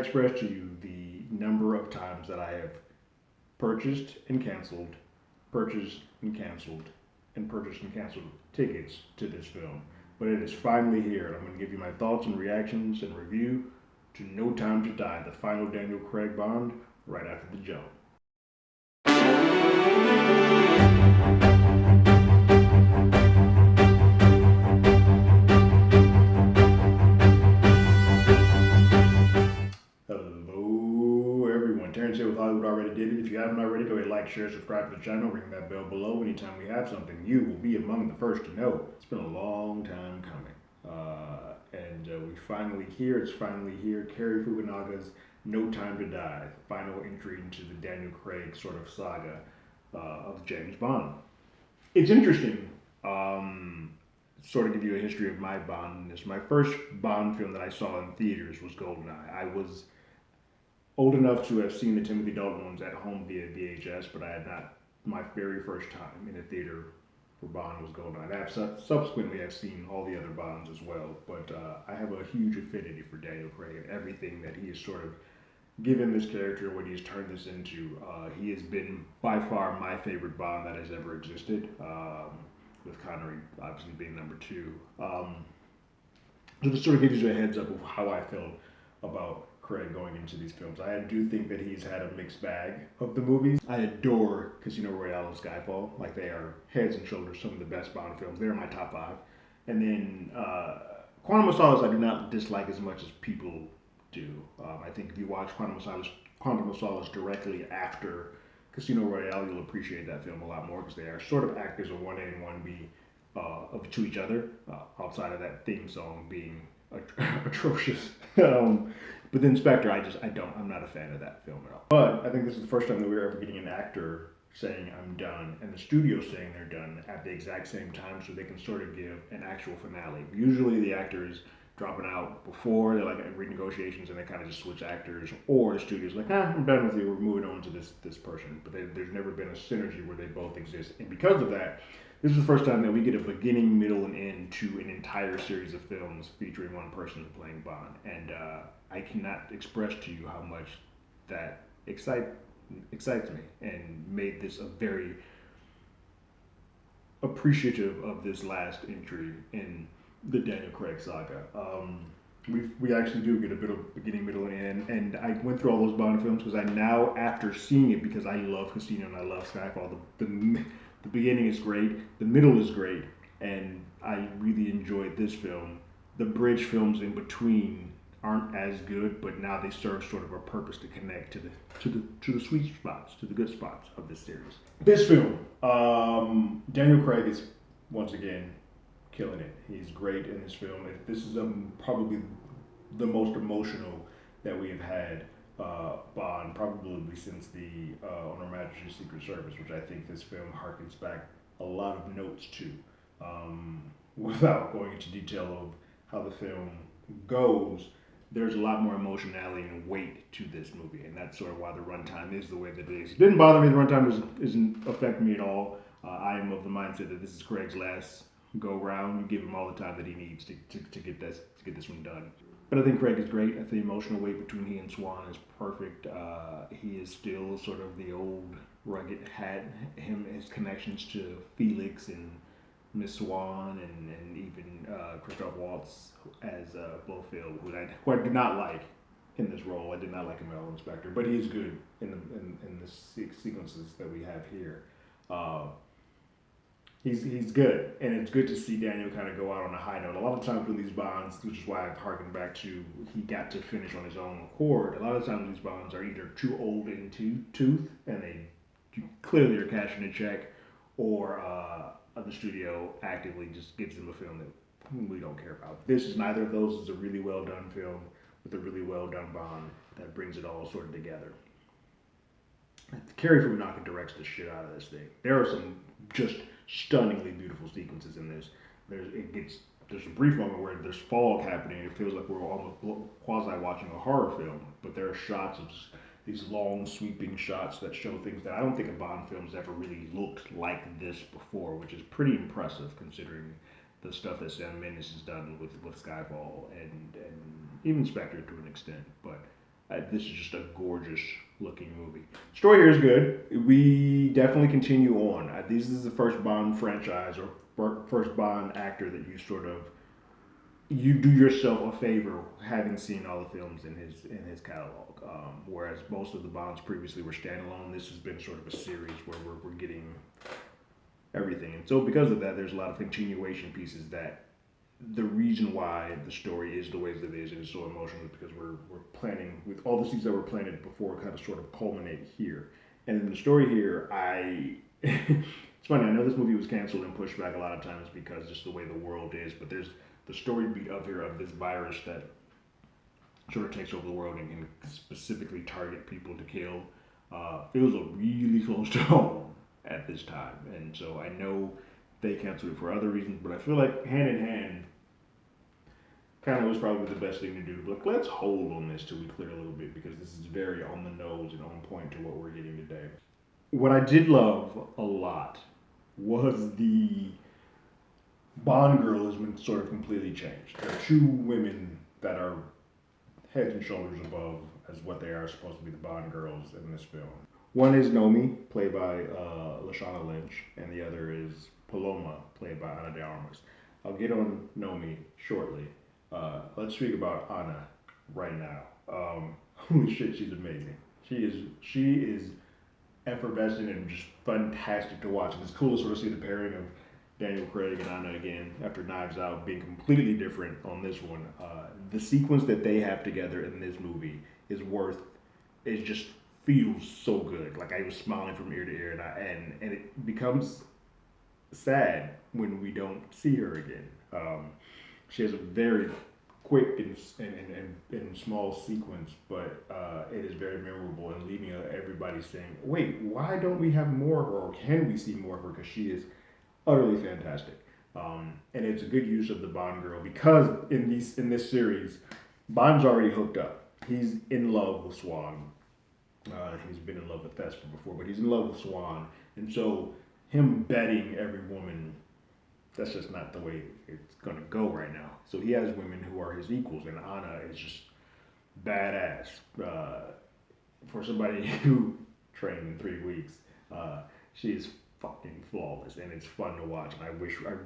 express to you the number of times that I have purchased and canceled, purchased and canceled, and purchased and canceled tickets to this film. But it is finally here, and I'm going to give you my thoughts and reactions and review to No Time to Die, the final Daniel Craig Bond, right after the jump. Hello, everyone. Terrence here with Hollywood Already Did It. If you haven't already, go ahead, like, share, subscribe to the channel, ring that bell below. Anytime we have something, you will be among the first to know. It's been a long time coming. And we finally here. It's finally here. Cary Fukunaga's No Time to Die, final entry into the Daniel Craig sort of saga of James Bond. It's interesting. Sort of give you a history of my Bondness. My first Bond film that I saw in theaters was GoldenEye. I was old enough to have seen the Timothy Dalton ones at home via VHS, but I had not. My very first time in a theater for Bond was GoldenEye. Subsequently, I've seen all the other Bonds as well, but I have a huge affinity for Daniel Craig and everything that he has sort of given this character, what he's turned this into. He has been by far my favorite Bond that has ever existed, with Connery obviously being number two. So this sort of gives you a heads up of how I felt about Craig going into these films. I do think that he's had a mixed bag of the movies. I adore Casino Royale and Skyfall. Like, they are heads and shoulders some of the best Bond films. They're my top five. And then Quantum of Solace I do not dislike as much as people do. I think if you watch Quantum of Solace directly after Casino Royale, you'll appreciate that film a lot more because they are sort of act as a 1A and 1B to each other, outside of that theme song being atrocious. But then Spectre, I'm not a fan of that film at all. But I think this is the first time that we're ever getting an actor saying I'm done and the studio saying they're done at the exact same time, so they can sort of give an actual finale. Usually the actor is dropping out before they're like at renegotiations and they kind of just switch actors, or the studio's like, I'm done with you, we're moving on to this person. But there's never been a synergy where they both exist, and because of that, this is the first time that we get a beginning, middle, and end to an entire series of films featuring one person playing Bond. And I cannot express to you how much that excites me and made this a very appreciative of this last entry in the Daniel Craig saga. We actually do get a bit of beginning, middle, and end. And I went through all those Bond films because I now, after seeing it, because I love Casino and I love Skyfall, the beginning is great, the middle is great, and I really enjoyed this film. The bridge films in between aren't as good, but now they serve sort of a purpose to connect to the sweet spots, to the good spots of this series. This film, Daniel Craig is once again killing it. He's great in this film. This is probably the most emotional that we have had Bond probably since the On Her Majesty's Secret Service, which I think this film harkens back a lot of notes to. Without going into detail of how the film goes, there's a lot more emotionality and weight to this movie, and that's sort of why the runtime is the way that it is. It didn't bother me. The runtime isn't affecting me at all. I am of the mindset that this is Craig's last go round. You give him all the time that he needs to get this one done. But I think Craig is great. I think the emotional weight between he and Swan is perfect. He is still sort of the old rugged his connections to Felix and Miss Swan and even Christoph Waltz as Blofeld, who I did not like in this role. I did not like him at all in Spectre, but he's good in the sequences that we have here. He's good, and it's good to see Daniel kind of go out on a high note. A lot of times with these Bonds, which is why I've harkened back to he got to finish on his own accord. A lot of times these Bonds are either too old in tooth, and they clearly are cashing a check, or the studio actively just gives them a film that we don't care about. This is neither of those. It's a really well done film with a really well done Bond that brings it all sort of together. Cary Fukunaga directs the shit out of this thing. There are some just stunningly beautiful sequences in this. There's a brief moment where there's fog happening. It feels like we're almost quasi watching a horror film, but there are shots of these long sweeping shots that show things that I don't think a Bond film's ever really looked like this before, which is pretty impressive considering the stuff that Sam Mendes has done with Skyfall and even Spectre to an extent. But This is just a gorgeous looking movie. Story here is good. We definitely continue on. This is the first Bond franchise or first Bond actor that you do yourself a favor having seen all the films in his catalog. Whereas most of the Bonds previously were standalone, this has been sort of a series where we're getting everything. And so because of that, there's a lot of continuation pieces that the reason why the story is the way that it is and is so emotional is because we're planning with all the seeds that were planted before kind of sort of culminate here. And in the story here, it's funny, I know this movie was canceled and pushed back a lot of times because just the way the world is, but there's the story beat up here of this virus that sort of takes over the world and can specifically target people to kill. Feels really close to home at this time. And so I know they canceled it for other reasons, but I feel like hand in hand kind of was probably the best thing to do. But let's hold on this till we clear a little bit because this is very on the nose and on point to what we're getting today. What I did love a lot was the Bond girl has been sort of completely changed. There are two women that are heads and shoulders above as what they are supposed to be the Bond girls in this film. One is Naomie, played by Lashana Lynch, and the other is Paloma, played by Ana de Armas. I'll get on Naomie shortly. Let's speak about Ana right now. Holy shit, she's amazing. She is effervescent and just fantastic to watch. And it's cool to sort of see the pairing of Daniel Craig and Ana again after Knives Out being completely different on this one. The sequence that they have together in this movie it just feels so good. Like I was smiling from ear to ear, and it becomes sad when we don't see her again. She has a very quick and small sequence, but it is very memorable and leaving everybody saying, "Wait, why don't we have more of her? Or can we see more of her?" Because she is utterly fantastic, and it's a good use of the Bond girl because in this series, Bond's already hooked up. He's in love with Swan. He's been in love with Vesper before, but he's in love with Swan, and so him betting every woman, that's just not the way it's gonna go right now. So he has women who are his equals, and Ana is just badass. For somebody who trained in 3 weeks, she is fucking flawless, and it's fun to watch. And I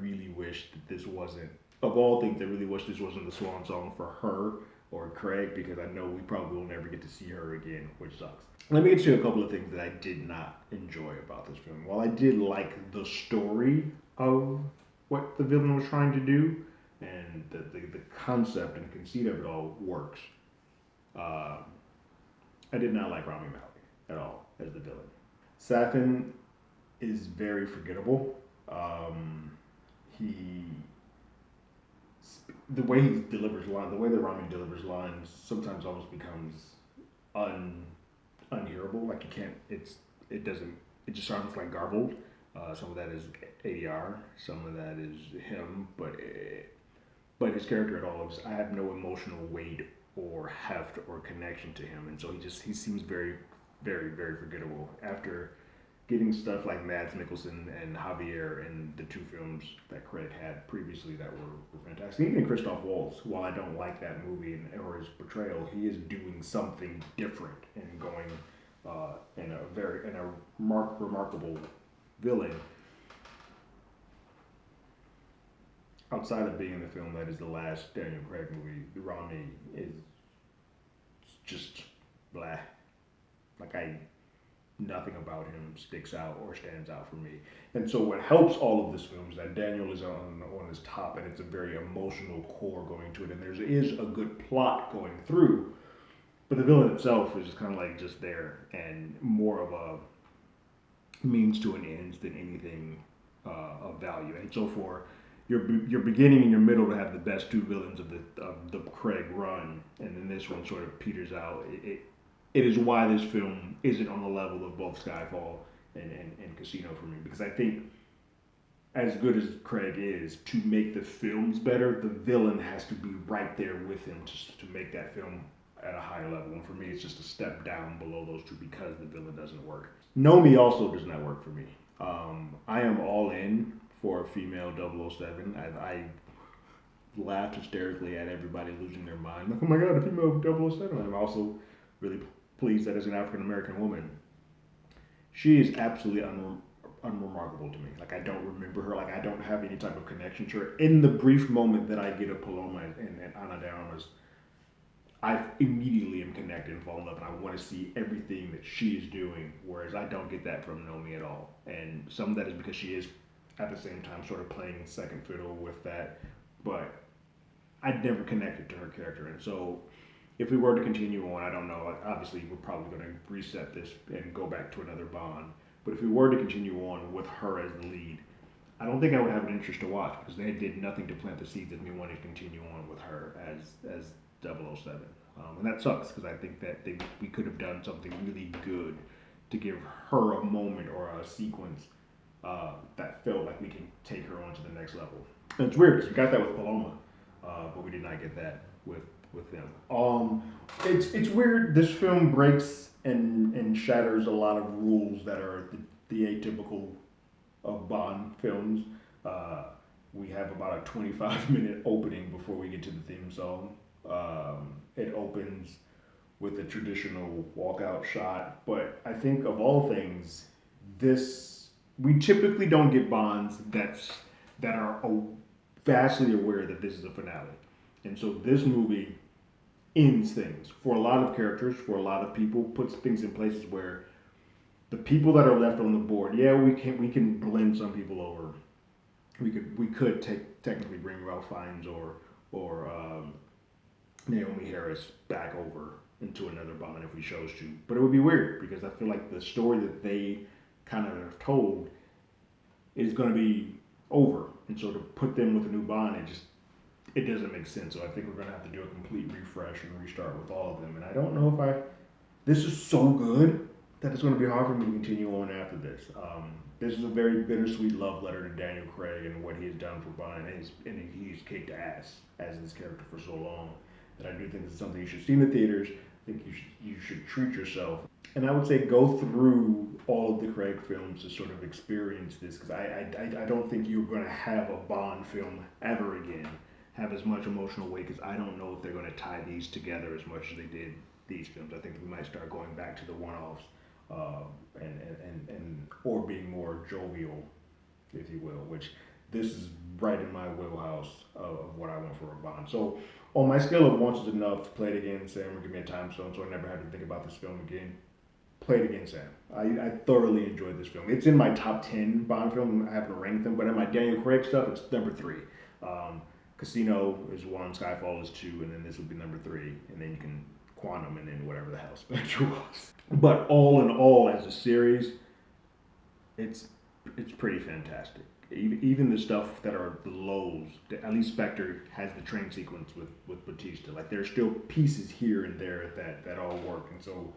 really wish that this wasn't, of all things, I really wish this wasn't the swan song for her or Craig, because I know we probably will never get to see her again, which sucks. Let me get to a couple of things that I did not enjoy about this film. While I did like the story of what the villain was trying to do, and the concept and conceit of it all works, I did not like Rami Malek at all as the villain. Safin is very forgettable. The way he delivers lines, the way that Rami delivers lines, sometimes almost becomes unhearable. Like you can't. It doesn't. It just sounds like garbled. Some of that is ADR. Some of that is him. But his character at all is. I have no emotional weight or heft or connection to him, and so he seems very, very, very forgettable after getting stuff like Mads Mikkelsen and Javier in the two films that Craig had previously that were fantastic. Even Christoph Waltz, while I don't like that movie or his portrayal, he is doing something different and going in a remarkable villain. Outside of being in the film that is the last Daniel Craig movie, Rami is just blah. Nothing about him sticks out or stands out for me. And so what helps all of this film is that Daniel is on his top, and it's a very emotional core going to it, and there is a good plot going through, but the villain itself is just kind of like just there and more of a means to an end than anything of value. And so for your beginning and your middle to have the best two villains of the Craig run, and then this one sort of peters out. It is why this film isn't on the level of both Skyfall and Casino for me, because I think as good as Craig is, to make the films better, the villain has to be right there with him to make that film at a higher level. And for me, it's just a step down below those two because the villain doesn't work. Naomie also does not work for me. I am all in for a female 007. I laughed hysterically at everybody losing their mind. Like, oh my god, a female 007. I'm also really pleased that as an African American woman, she is absolutely unremarkable to me. Like I don't remember her. Like I don't have any type of connection to her. In the brief moment that I get of Paloma and Ana de Armas, I immediately am connected and fall in love, and I want to see everything that she is doing. Whereas I don't get that from Naomie at all, and some of that is because she is at the same time sort of playing second fiddle with that. But I never connected to her character, and so if we were to continue on, I don't know. Obviously, we're probably going to reset this and go back to another Bond. But if we were to continue on with her as the lead, I don't think I would have an interest to watch because they did nothing to plant the seeds that we wanted to continue on with her as 007. And that sucks because I think that we could have done something really good to give her a moment or a sequence that felt like we can take her on to the next level. And it's weird because we got that with Paloma, but we did not get that with them. It's weird. This film breaks and shatters a lot of rules that are the atypical of Bond films. We have about a 25-minute opening before we get to the theme song. It opens with a traditional walkout shot, but I think of all things, we typically don't get Bonds that are vastly aware that this is a finale. And so this movie ends things for a lot of characters, for a lot of people, puts things in places where the people that are left on the board, yeah, we can blend some people over. We could technically bring Ralph Fiennes or Naomie Harris back over into another Bond if we chose to, but it would be weird because I feel like the story that they kind of have told is going to be over, and so to put them with a new Bond, it doesn't make sense. So I think we're going to have to do a complete refresh and restart with all of them. And I don't know if this is so good that it's going to be hard for me to continue on after this. This is a very bittersweet love letter to Daniel Craig and what he has done for Bond, and he's kicked ass as this character for so long. That I do think it's something you should see in the theaters. I think you should treat yourself. And I would say go through all of the Craig films to sort of experience this because I don't think you're going to have a Bond film ever again have as much emotional weight because I don't know if they're going to tie these together as much as they did these films. I think we might start going back to the one-offs and or being more jovial, if you will, which this is right in my wheelhouse of what I want for a Bond. So on my scale of once is enough, play it again, Sam, or give me a time stone so I never have to think about this film again. Play it again, Sam. I thoroughly enjoyed this film. It's in my top 10 Bond film. I haven't ranked them, but in my Daniel Craig stuff, it's number 3. Casino is 1, Skyfall is 2, and then this would be number 3, and then you can Quantum and then whatever the hell Spectre was. But all in all, as a series, it's pretty fantastic. Even the stuff that are the lows, at least Spectre has the train sequence with Batista. Like there's still pieces here and there that all work. And so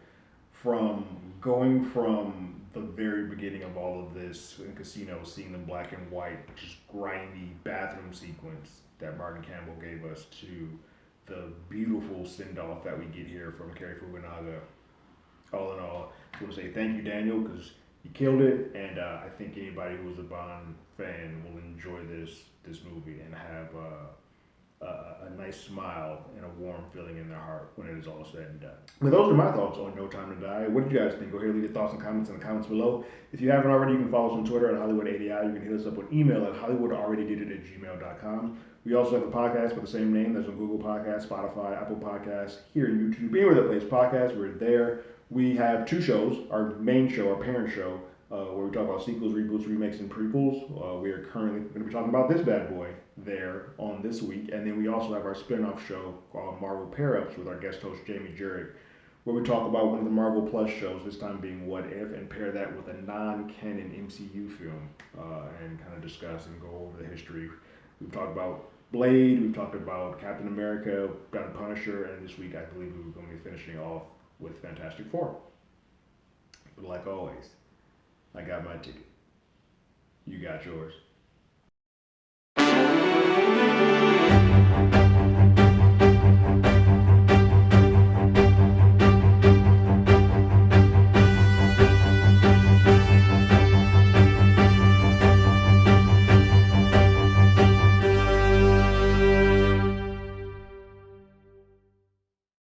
going from the very beginning of all of this in Casino, seeing the black and white, just grindy bathroom sequence that Martin Campbell gave us to the beautiful send-off that we get here from Cary Fukunaga. All in all, I want to say thank you, Daniel, because you killed it, and I think anybody who is a Bond fan will enjoy this movie and have a nice smile and a warm feeling in their heart when it is all said and done. But those are my thoughts on No Time to Die. What did you guys think? Go ahead and leave your thoughts and comments in the comments below. If you haven't already, you can follow us on Twitter at HollywoodADI. You can hit us up with email at HollywoodAlreadyDidIt@gmail.com. We also have a podcast with the same name. That's on Google Podcasts, Spotify, Apple Podcasts, here in YouTube. Anywhere that plays podcasts, we're there. We have 2 shows. Our main show, our parent show, where we talk about sequels, reboots, remakes, and prequels. We are currently going to be talking about this bad boy there on this week. And then we also have our spin-off show called Marvel Pair-Ups with our guest host, Jamie Jurek, where we talk about one of the Marvel Plus shows, this time being What If, and pair that with a non-canon MCU film and kind of discuss and go over the history. We've talked about Blade, we've talked about Captain America, got a Punisher, and this week I believe we're going to be finishing off with Fantastic Four. But like always, I got my ticket. You got yours.